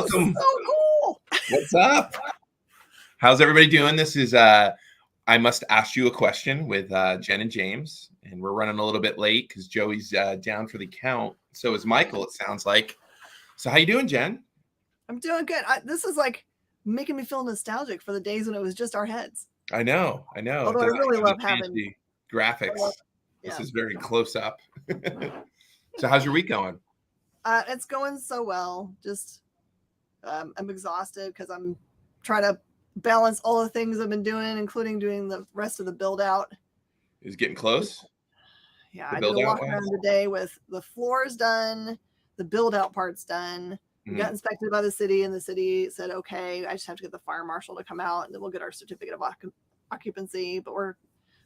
welcome. So cool. What's up? How's everybody doing? This is I Must Ask You a Question with Jen and James, and we're running a little bit late because Joey's down for the count. So is Michael, it sounds like. So how you doing, Jen? I'm doing good. This is like making me feel nostalgic for the days when it was just our heads. I know. Although I really love having the graphics. This is very close up. So how's your week going? It's going so well. Just I'm exhausted because I'm trying to balance all the things I've been doing, including doing the rest of the build out. Is getting close? Yeah, I did a walk around today with the floors done, the build out part's done. We got inspected by the city, and the city said, okay, I just have to get the fire marshal to come out, and then we'll get our certificate of occupancy. But we're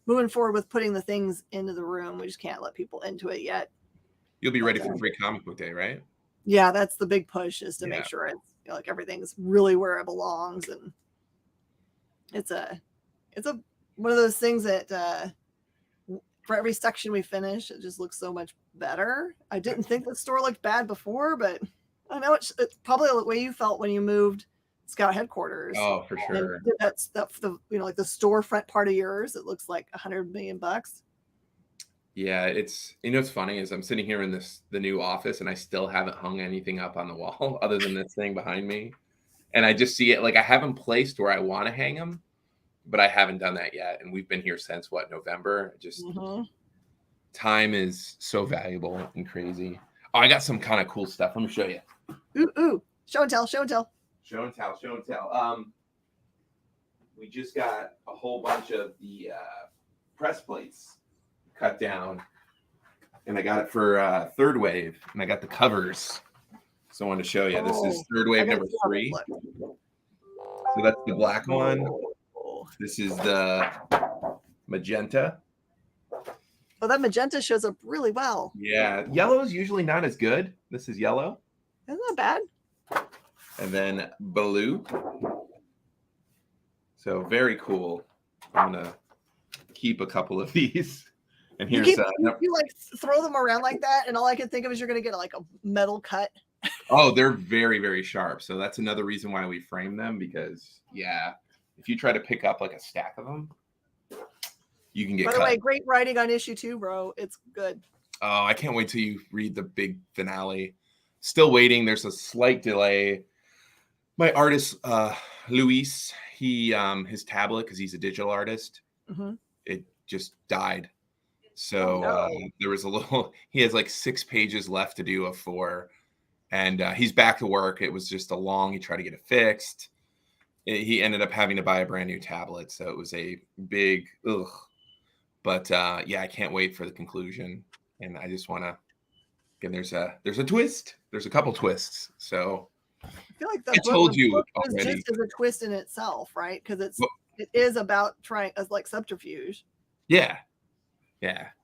moving forward with putting the things into the room. We just can't let people into it yet. You'll be ready for Free Comic Book Day, right? Yeah, that's the big push, is to make sure it's like everything's really where it belongs. And it's one of those things that for every section we finish, it just looks so much better. I didn't think the store looked bad before, but I know it's probably the way you felt when you moved Scout headquarters. Oh, for sure. That's the like the storefront part of yours. It looks like $100 million. Yeah, it's what's funny is I'm sitting here in the new office, and I still haven't hung anything up on the wall other than this thing behind me. And I just see it, like I haven't placed where I want to hang them, but I haven't done that yet. And we've been here since November. Just time is so valuable and crazy. Oh, I got some kind of cool stuff. Let me show you. Ooh. Show and tell. We just got a whole bunch of the press plates cut down, and I got it for Third Wave, and I got the covers. So I wanted to show you. This is Third Wave number 3. So that's the black one. This is the magenta. Oh, that magenta shows up really well. Yeah, yellow is usually not as good. This is yellow. Isn't that bad? And then blue. So very cool. I'm gonna keep a couple of these. And here's you like throw them around like that, and all I can think of is you're gonna get like a metal cut. Oh, they're very, very sharp. So that's another reason why we frame them, because if you try to pick up like a stack of them, you can get cut. By the way, great writing on issue 2, bro. It's good. Oh, I can't wait till you read the big finale. Still waiting. There's a slight delay. My artist, Luis, his tablet, because he's a digital artist, it just died. So there was he has like 6 pages left to do of 4. And he's back to work. It was just he tried to get it fixed. He ended up having to buy a brand new tablet. So it was a big, But I can't wait for the conclusion. And I just want to, again, there's a twist. There's a couple twists. So I feel like I told you already. Just as a twist in itself, right? Because it is about trying as like subterfuge. Yeah,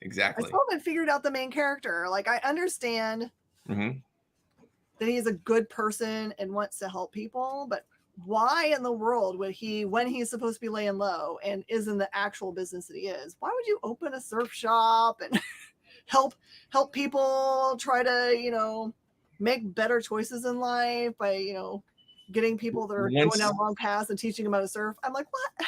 exactly. I still haven't figured out the main character. Like, I understand that he's a good person and wants to help people, but why in the world would he, when he's supposed to be laying low and is in the actual business that he is, why would you open a surf shop and help people try to, make better choices in life by, getting people that are going down wrong paths and teaching them how to surf? I'm like, what?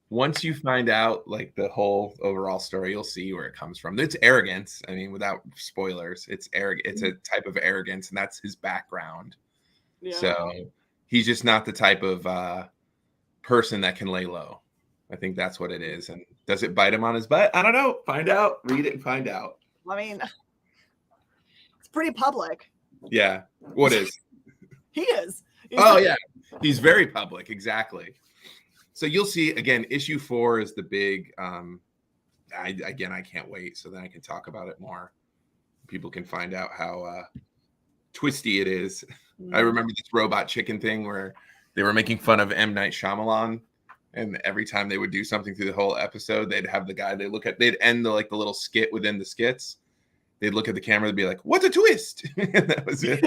Once you find out like the whole overall story, you'll see where it comes from. It's arrogance. I mean, without spoilers, it's arrogant. It's a type of arrogance, and that's his background. Yeah. So he's just not the type of person that can lay low. I think that's what it is. And does it bite him on his butt? I don't know. Find out. Read it and find out. I mean, it's pretty public. Yeah. What is? He is. Yeah. He's very public. Exactly. So you'll see, again, issue 4 is the big, I can't wait. So then I can talk about it more. People can find out how twisty it is. I remember this robot chicken thing where they were making fun of M. Night Shyamalan. And every time they would do something through the whole episode, they'd have the guy they'd end the little skit within the skits. They'd look at the camera and be like, "What's a twist?" And that was it.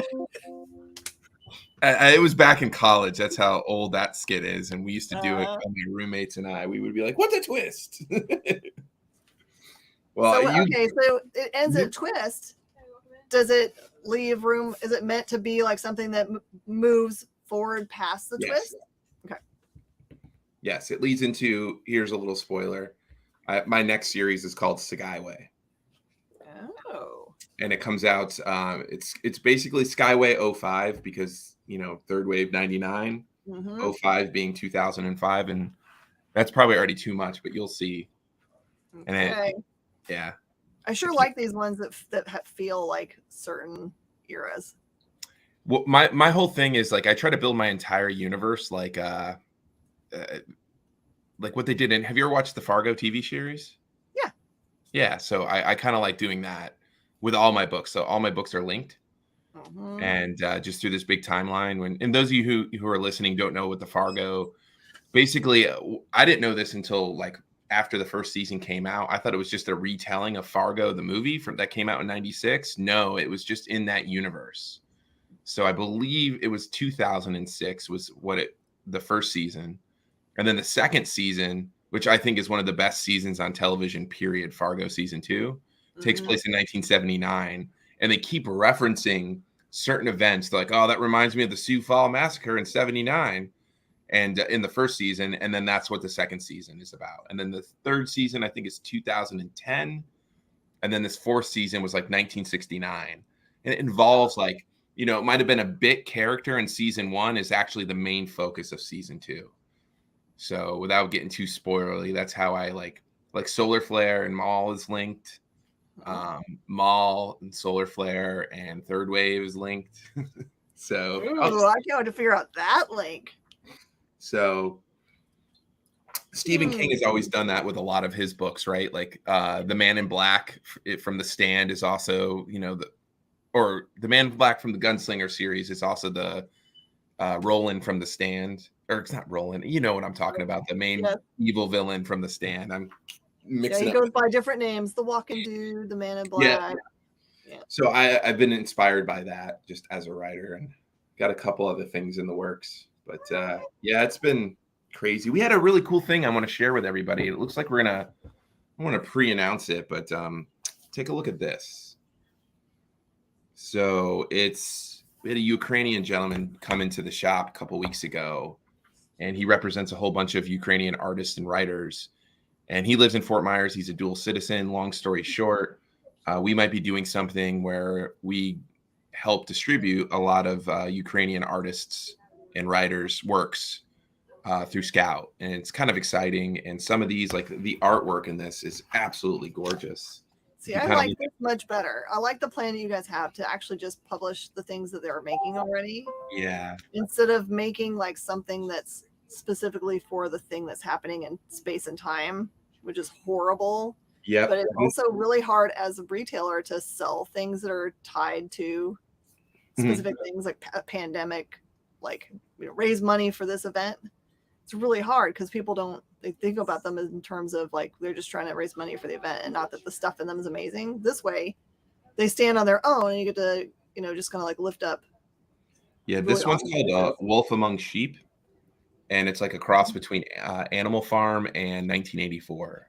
It was back in college. That's how old that skit is. And we used to do it. My roommates and I, we would be like, "What's a twist?" Well, so it ends at twist. Does it leave room? Is it meant to be like something that moves forward past the twist? Okay. Yes, it leads into, here's a little spoiler. My next series is called Skyway. Oh. And it comes out, it's basically Skyway 05 because, third wave 99, 05 being 2005. And that's probably already too much, but you'll see. Okay. Yeah. I sure like these ones that feel like certain eras. Well, my whole thing is like I try to build my entire universe like what they did in. Have you ever watched the Fargo TV series? Yeah. Yeah. So I kind of like doing that with all my books. So all my books are linked, and just through this big timeline. And those of you who are listening don't know what the Fargo, basically, I didn't know this until like after the first season came out. I thought it was just a retelling of Fargo, the movie that came out in '96. No, it was just in that universe. So I believe it was 2006 was the first season. And then the second season, which I think is one of the best seasons on television, period, Fargo season 2, takes place in 1979. And they keep referencing certain events. They're like, oh, that reminds me of the Sioux Falls Massacre in '79. And in the first season, and then that's what the second season is about. And then the third season, I think, is 2010. And then this fourth season was like 1969. And it involves like, it might have been a bit character in season 1 is actually the main focus of season 2. So without getting too spoilery, that's how I like Solar Flare and Maul is linked. Maul and Solar Flare and Third Wave is linked. So I can't wait to figure out that link. So Stephen King has always done that with a lot of his books, right? Like The Man in Black from The Stand is also, or The Man in Black from the Gunslinger series is also the Roland from The Stand. Or it's not Roland. You know what I'm talking about. The main evil villain from The Stand. I'm mixing he goes by different names. The Walking Dude, The Man in Black. Yeah. So I've been inspired by that just as a writer and got a couple other things in the works. But it's been crazy. We had a really cool thing I want to share with everybody. It looks like I want to pre-announce it, but take a look at this. So we had a Ukrainian gentleman come into the shop a couple weeks ago, and he represents a whole bunch of Ukrainian artists and writers. And he lives in Fort Myers. He's a dual citizen. Long story short, we might be doing something where we help distribute a lot of Ukrainian artists and writers' works through Scout. And it's kind of exciting. And some of these, like the artwork in this is absolutely gorgeous. See, I like this much better. I like the plan that you guys have to actually just publish the things that they're making already. Yeah. Instead of making like something that's specifically for the thing that's happening in space and time, which is horrible. Yeah. But it's also really hard as a retailer to sell things that are tied to specific things like a pandemic, like raise money for this event. It's really hard because people they think about them in terms of like they're just trying to raise money for the event and not that the stuff in them is amazing. This way they stand on their own and you get to, just kind of like lift up. Yeah, really this one's called Wolf Among Sheep. And it's like a cross between Animal Farm and 1984.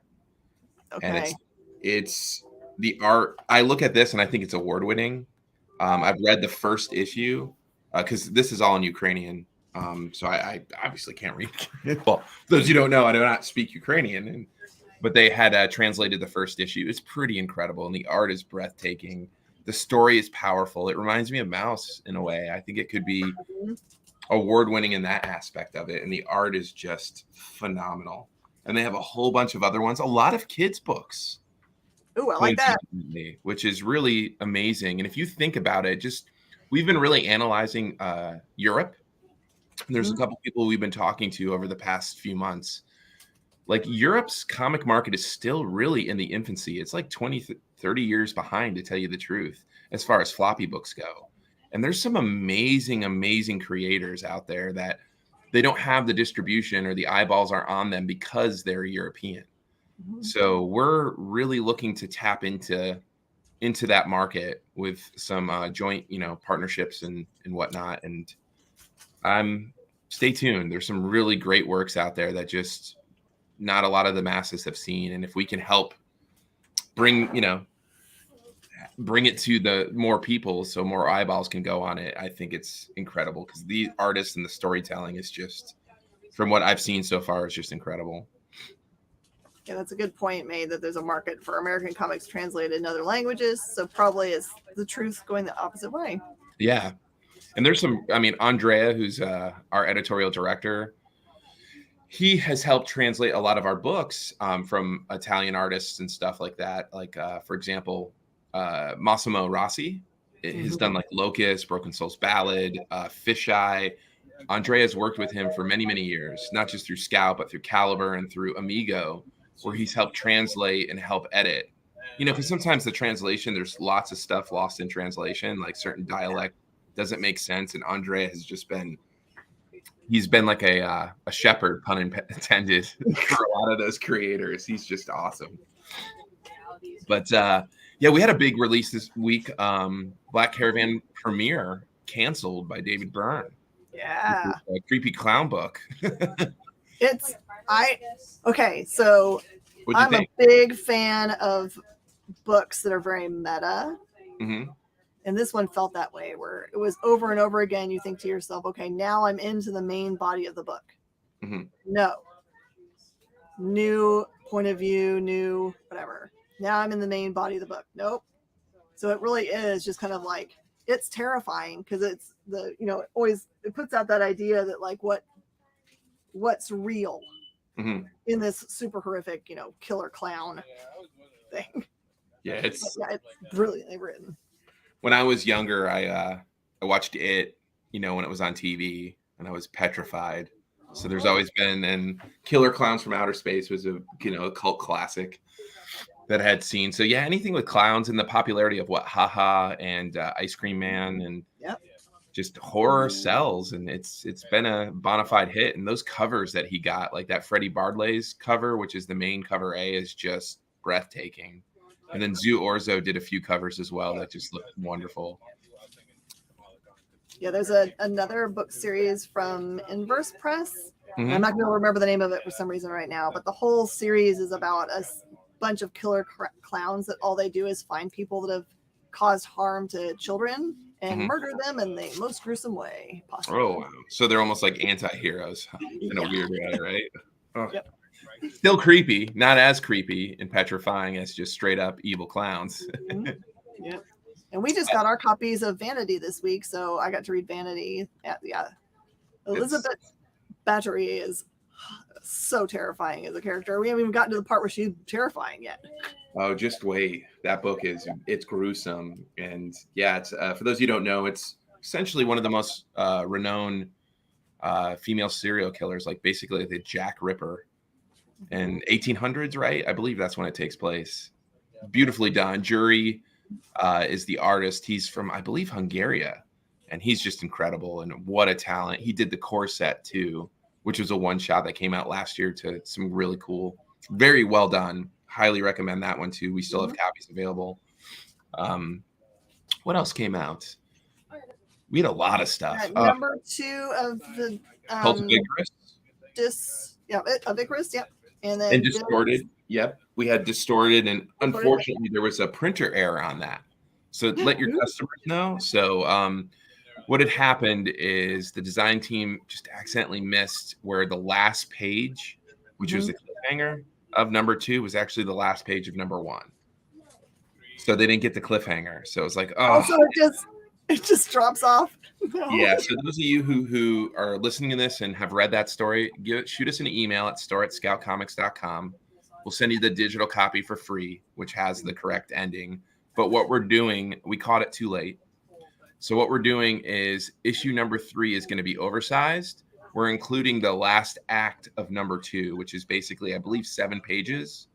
Okay. And it's the art. I look at this and I think it's award winning. I've read the first issue because this is all in Ukrainian. So I obviously can't read. Well, those you don't know, I do not speak Ukrainian, but they had translated the first issue. It's pretty incredible, and the art is breathtaking. The story is powerful. It reminds me of Mouse in a way. I think it could be award-winning in that aspect of it, and the art is just phenomenal. And they have a whole bunch of other ones, a lot of kids' books. Ooh, I like that. Which is really amazing. And if you think about it, we've been really analyzing Europe. There's a couple people we've been talking to over the past few months. Like Europe's comic market is still really in the infancy. It's like 20, 30 years behind, to tell you the truth, as far as floppy books go. And there's some amazing, amazing creators out there that they don't have the distribution or the eyeballs are on them because they're European. So we're really looking to tap into that market with some joint, partnerships and whatnot. And stay tuned. There's some really great works out there that just not a lot of the masses have seen. And if we can help bring, bring it to the more people so more eyeballs can go on it. I think it's incredible because the artists and the storytelling is just, from what I've seen so far, is just incredible. Yeah, that's a good point made, that there's a market for American comics translated in other languages. So probably is the truth going the opposite way. Yeah. And there's some, I mean, Andrea, who's our editorial director, he has helped translate a lot of our books from Italian artists and stuff like that. Like, for example, Massimo Rossi has done like Locust, Broken Souls Ballad, Fisheye. Andrea's worked with him for many, many years, not just through Scout, but through Caliber and through Amigo, where he's helped translate and help edit. You know, because sometimes the translation, there's lots of stuff lost in translation, like certain dialect doesn't make sense. And Andrea has just been, he's been like a shepherd, pun intended, for a lot of those creators. He's just awesome. But yeah, we had a big release this week. Black Caravan premiere canceled by David Byrne. Yeah. A creepy clown book. Okay, so I'm think? a big fan of books that are very meta. Mm-hmm. And this one felt that way, where it was over and over again. You think to yourself, okay, now I'm into the main body of the book. Mm-hmm. No. New point of view, new whatever. Now I'm in the main body of the book. Nope. So it really is just kind of like, it's terrifying because it's the, you know, it puts out that idea that like what's real in this super horrific, you know, killer clown thing. Yeah, it's brilliantly written. When I was younger, I watched it, you know, when it was on TV, and I was petrified. So there's always been, and Killer Clowns from Outer Space was a, you know, a cult classic that I had seen. So yeah, anything with clowns and the popularity of what Haha and Ice Cream Man and just horror sells, and it's been a bona fide hit. And those covers that he got, like that Freddie Bardley's cover, which is the main cover A, is just breathtaking. And then Zoo Orzo did a few covers as well that just looked wonderful. Yeah, there's another book series from Inverse Press. Mm-hmm. I'm not going to remember the name of it for some reason right now, but the whole series is about a bunch of killer clowns that all they do is find people that have caused harm to children and murder them in the most gruesome way possible. Oh, wow. So they're almost like anti-heroes in a weird way, right? Oh. Yep. Still creepy, not as creepy and petrifying as just straight up evil clowns. Yeah. And we just got our copies of Vanity this week, so I got to read Vanity. Elizabeth Battery is so terrifying as a character. We haven't even gotten to the part where she's terrifying yet. Oh, just wait. That book it's gruesome. And yeah, it's for those of you who don't know, it's essentially one of the most renowned female serial killers, like basically the Jack Ripper in 1800s, right? I believe that's when it takes place. Beautifully done. Jury is the artist. He's from, I believe, Hungary, and he's just incredible. And what a talent. He did the core set too, which was a one shot that came out last year to some really cool, very well done. Highly recommend that one too. We still have copies available. What else came out? We had a lot of stuff. Number 2 of the Cult of Icarus. Of Icarus, yep. And then Distorted. Yep. We had Distorted, and unfortunately there was a printer error on that. So let your customers know. So what had happened is the design team just accidentally missed where the last page, which was the cliffhanger of number 2, was actually the last page of number 1. So they didn't get the cliffhanger. So it was like, so it just drops off. No. Yeah. So those of you who are listening to this and have read that story, shoot us an email at store@scoutcomics.com. We'll send you the digital copy for free, which has the correct ending. But what we're doing, we caught it too late. So what we're doing is issue number 3 is going to be oversized. We're including the last act of number 2, which is basically, I believe, 7 pages.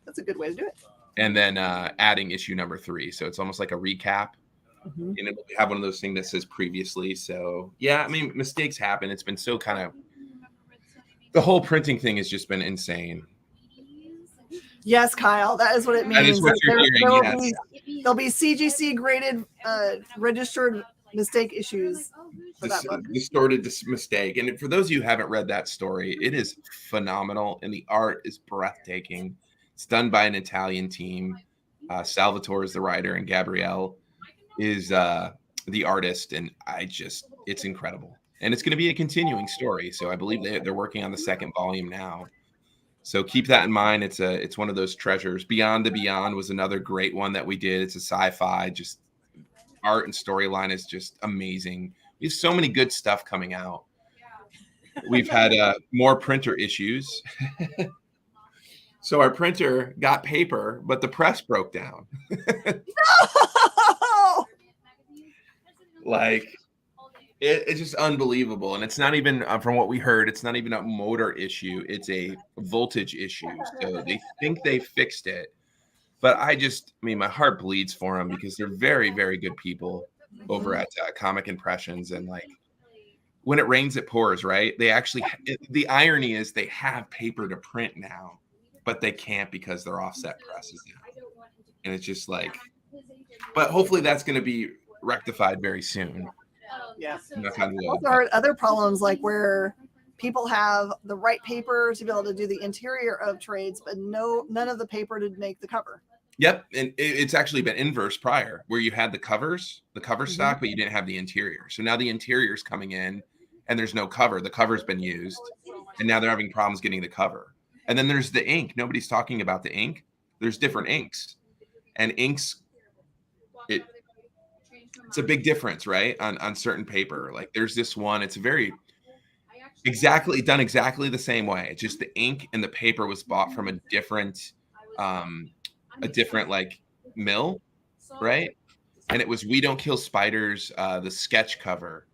That's a good way to do it. And then adding issue number 3. So it's almost like a recap. And it'll have one of those things that says previously. So yeah, I mean, mistakes happen. It's been so kind of, the whole printing thing has just been insane. Yes, Kyle, that is what it means. That is what you're hearing, there'll be CGC graded registered mistake issues for that book. Distorted mistake. And for those of you who haven't read that story, it is phenomenal, and the art is breathtaking. It's done by an Italian team. Salvatore is the writer, and Gabrielle is the artist, and it's incredible. And it's going to be a continuing story. So I believe they're working on the second volume now. So keep that in mind. It's one of those treasures. Beyond the Beyond was another great one that we did. It's a sci-fi, just art and storyline is just amazing. We have so many good stuff coming out. We've had more printer issues. So our printer got paper, but the press broke down. No! Like, it's just unbelievable. And it's not even, from what we heard, it's not even a motor issue. It's a voltage issue. So they think they fixed it. But I mean, my heart bleeds for them because they're very, very good people over at Comic Impressions. And like, when it rains, it pours, right? They actually, the irony is they have paper to print now, but they can't because their offset presses now. And it's just like, but hopefully that's going to be rectified very soon. Yeah. Also heard other problems like where people have the right paper to be able to do the interior of trades, but none of the paper to make the cover. Yep. And it's actually been inverse prior, where you had the cover stock, but you didn't have the interior. So now the interior is coming in and there's no cover. The cover's been used and now they're having problems getting the cover. And then there's the ink. Nobody's talking about the ink. There's different inks, and inks, it's a big difference, right? On certain paper. Like there's this one, it's done exactly the same way. It's just the ink and the paper was bought from a different like mill, right? And it was We Don't Kill Spiders, the sketch cover,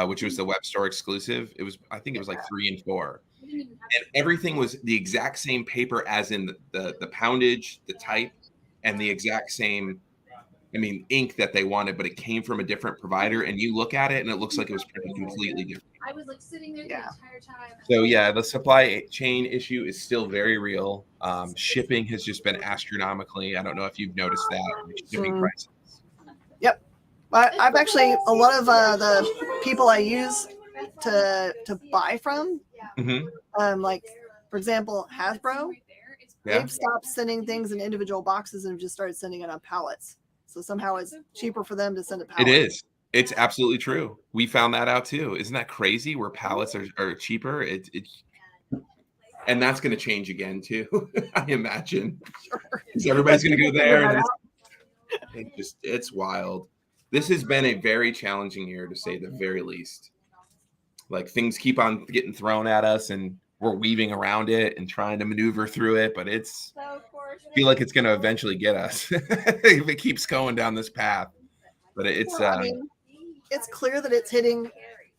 which was the web store exclusive. I think it was like 3 and 4. And everything was the exact same paper as in the poundage, the type, and the exact same, ink that they wanted, but it came from a different provider. And you look at it and it looks like it was printed completely different. I was like sitting there the entire time. So yeah, the supply chain issue is still very real. Shipping has just been astronomically. I don't know if you've noticed that. Shipping prices. Yep. I've actually, a lot of the people I use to buy from, like for example, Hasbro, they've stopped sending things in individual boxes and just started sending it on pallets. So somehow it's cheaper for them to send a pallet. It is. It's absolutely true. We found that out too. Isn't that crazy? Where pallets are cheaper. And that's going to change again too. I imagine. Sure. Everybody's going to go there. And it's wild. This has been a very challenging year, to say the very least. Like things keep on getting thrown at us, and we're weaving around it and trying to maneuver through it. But I feel like it's going to eventually get us if it keeps going down this path. But it's it's clear that it's hitting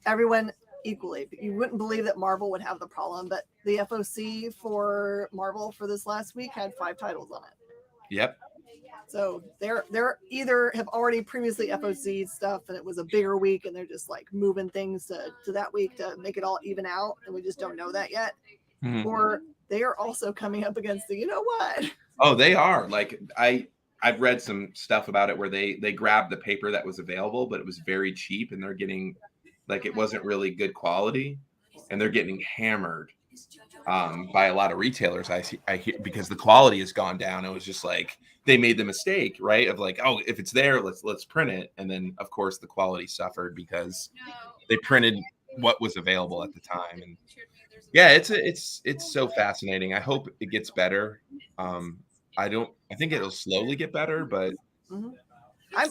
everyone equally. You wouldn't believe that Marvel would have the problem, but the FOC for Marvel for this last week had 5 titles on it. Yep. So they're either have already previously FOC'd stuff and it was a bigger week and they're just like moving things to that week to make it all even out, and we just don't know that yet. Mm-hmm. Or they are also coming up against the, you know what? Oh, they are. Like I've read some stuff about it where they grabbed the paper that was available, but it was very cheap, and they're getting, like, it wasn't really good quality, and they're getting hammered by a lot of retailers. I hear, because the quality has gone down. It was just like they made the mistake, right? Of like, oh, if it's there, let's print it, and then of course the quality suffered because they printed what was available at the time. And yeah, it's so fascinating. I hope it gets better. I think it'll slowly get better, but I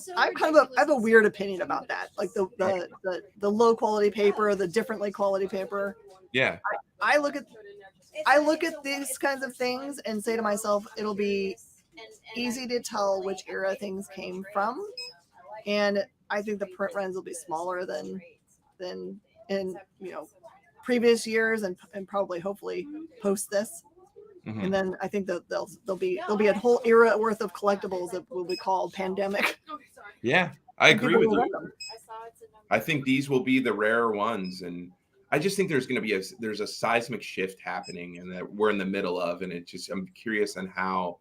have a weird opinion about that. Like the low quality paper, the differently quality paper. Yeah. I look at these kinds of things and say to myself, it'll be easy to tell which era things came from. And I think the print runs will be smaller than in previous years and probably hopefully post this. Mm-hmm. And then I think that there'll be a whole era worth of collectibles that will be called pandemic. Yeah, I agree with you. I think these will be the rarer ones, and I just think there's going to be there's a seismic shift happening, and that we're in the middle of, and I'm curious on how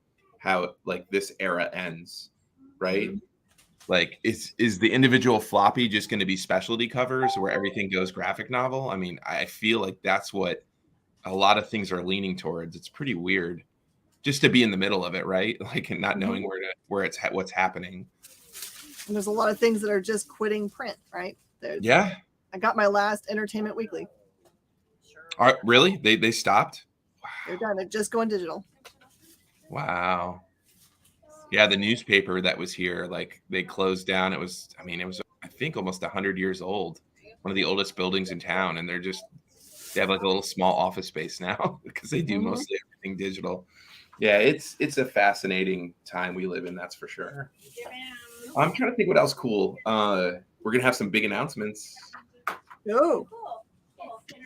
like this era ends, right? Mm-hmm. Like, is the individual floppy just going to be specialty covers where everything goes graphic novel? I mean, I feel like that's what a lot of things are leaning towards. It's pretty weird. just to be in the middle of it, right? Like, and not knowing what's happening. And there's a lot of things that are just quitting print, right? Yeah. I got my last Entertainment Weekly. Really? They stopped? Wow. They're done. They're just going digital. Wow. Yeah, the newspaper that was here, like they closed down. It was I think almost 100 years old. One of the oldest buildings in town, and they have like a little small office space now because they do mostly everything digital. Yeah, it's a fascinating time we live in, that's for sure. I'm trying to think what else cool. We're gonna have some big announcements. Oh,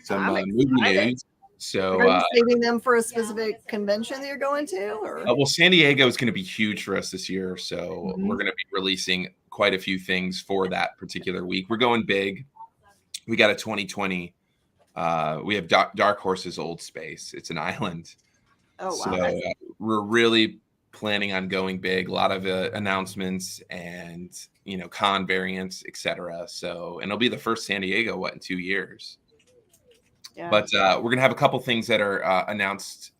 some movie news. So are you saving them for a specific convention that you're going to? Or? Well, San Diego is going to be huge for us this year. So we're going to be releasing quite a few things for that particular week. We're going big. We got a 2020. We have Dark Horse's old space. It's an island. Oh, wow. So we're really planning on going big. A lot of announcements and, con variants, etc. So, and it'll be the first San Diego, in 2 years. Yeah. But we're going to have a couple things that are announced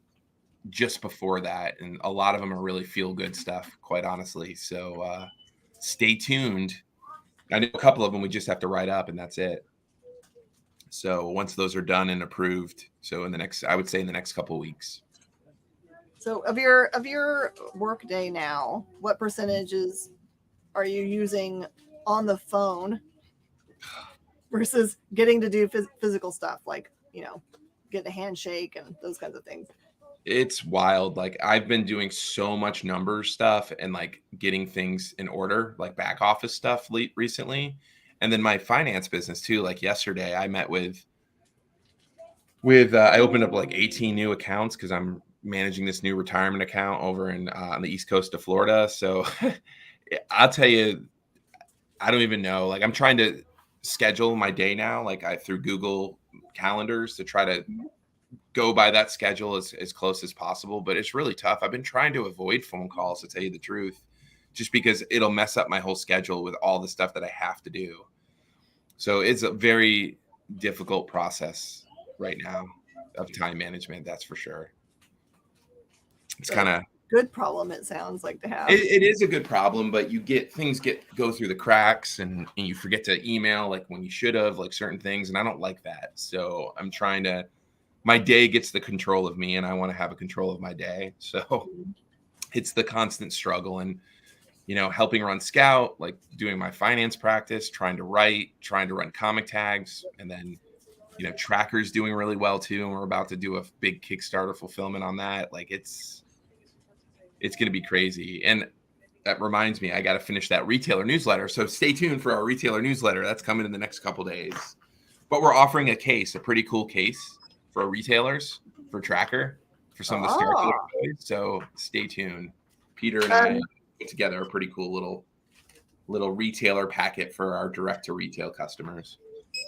just before that. And a lot of them are really feel-good stuff, quite honestly. So stay tuned. I know a couple of them we just have to write up, and that's it. So once those are done and approved, so I would say in the next couple of weeks. So of your work day now, what percentages are you using on the phone versus getting to do physical stuff, like, getting a handshake and those kinds of things? It's wild. Like, I've been doing so much numbers stuff and like getting things in order, like back office stuff recently. And then my finance business too. Like yesterday I met with I opened up like 18 new accounts because I'm managing this new retirement account over on the East Coast of Florida. So I'll tell you, I don't even know. Like, I'm trying to schedule my day now, like through Google calendars to try to go by that schedule as close as possible. But it's really tough. I've been trying to avoid phone calls, to tell you the truth, just because it'll mess up my whole schedule with all the stuff that I have to do. So it's a very difficult process right now of time management. That's for sure. It's kind of good problem, it sounds like, to have. It is a good problem, but things go through the cracks, and you forget to email like when you should have, like certain things, and I don't like that. So I'm trying to, my day gets the control of me, and I want to have a control of my day. So it's the constant struggle, and helping run Scout, like doing my finance practice, trying to run comic tags, and then Tracker's doing really well too, and we're about to do a big Kickstarter fulfillment on that. Like, it's going to be crazy. And that reminds me, I got to finish that retailer newsletter. So stay tuned for our retailer newsletter. That's coming in the next couple days. But we're offering a pretty cool case for our retailers, for Tracker, for some of the Star toys. So stay tuned. Peter and I put together a pretty cool little retailer packet for our direct to retail customers.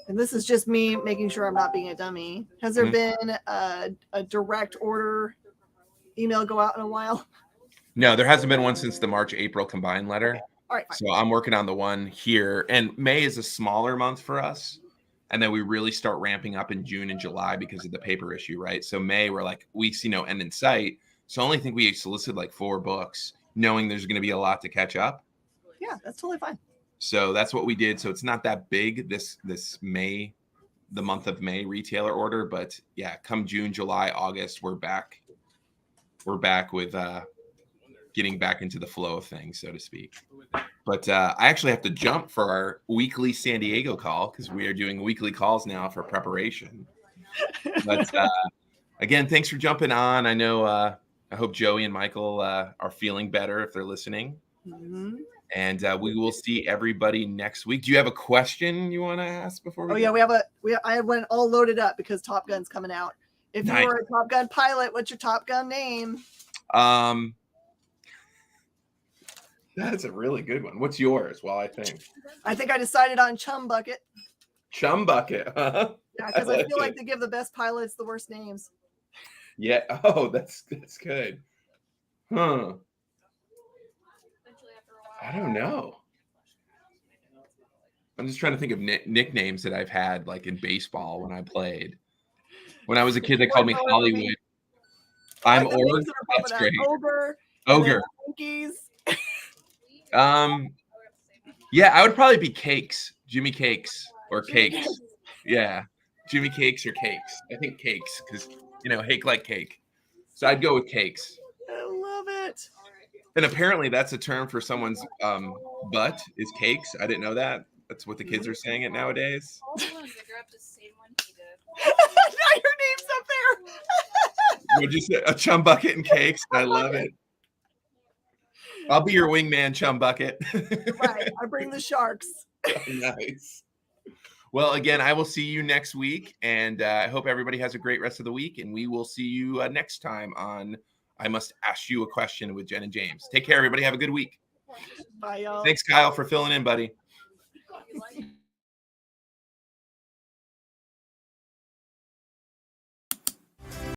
And this is just me making sure I'm not being a dummy. Has there been a direct order email go out in a while? No, there hasn't been one since the March-April combined letter. Okay. All right, fine. So I'm working on the one here. And May is a smaller month for us. And then we really start ramping up in June and July because of the paper issue, right? So May, we see no end in sight. So I only think we solicited like 4 books, knowing there's going to be a lot to catch up. Yeah, that's totally fine. So that's what we did. So it's not that big this May, the month of May retailer order. But yeah, come June, July, August, we're back. We're back with getting back into the flow of things, so to speak. But I actually have to jump for our weekly San Diego call because we are doing weekly calls now for preparation. But again, thanks for jumping on. I know I hope Joey and Michael are feeling better if they're listening. Mm-hmm. And we will see everybody next week. Do you have a question you want to ask before we go? I had one all loaded up because Top Gun's coming out. If you were a Top Gun pilot, what's your Top Gun name? That's a really good one. What's yours? Well, I think I decided on Chum Bucket. Chum Bucket, huh? Yeah, because I feel like they give the best pilots the worst names. Yeah. Oh, that's good. Huh. I don't know. I'm just trying to think of nicknames that I've had, like in baseball when I played. When I was a kid, they called me Hollywood. I'm Like the names Org. that are That's popping great. up. Ogre. and then Ogre. Twinkies. Yeah, I would probably be Cakes. Jimmy Cakes or Jimmy Cakes. Cakes. Yeah. Jimmy Cakes or Cakes. I think Cakes because, Haick like cake. So I'd go with Cakes. I love it. And apparently that's a term for someone's butt is cakes. I didn't know that. That's what the kids are saying it nowadays. All the ones that grew up the same one he did. Now your name's up there. Would you say a chum bucket and cakes? I love it. I'll be your wingman, chum bucket. Right. I bring the sharks. Nice. Well, again, I will see you next week, and I hope everybody has a great rest of the week. And we will see you next time on I Must Ask You a Question with Jen and James. Take care, everybody. Have a good week. Bye, y'all. Thanks, Kyle, for filling in, buddy.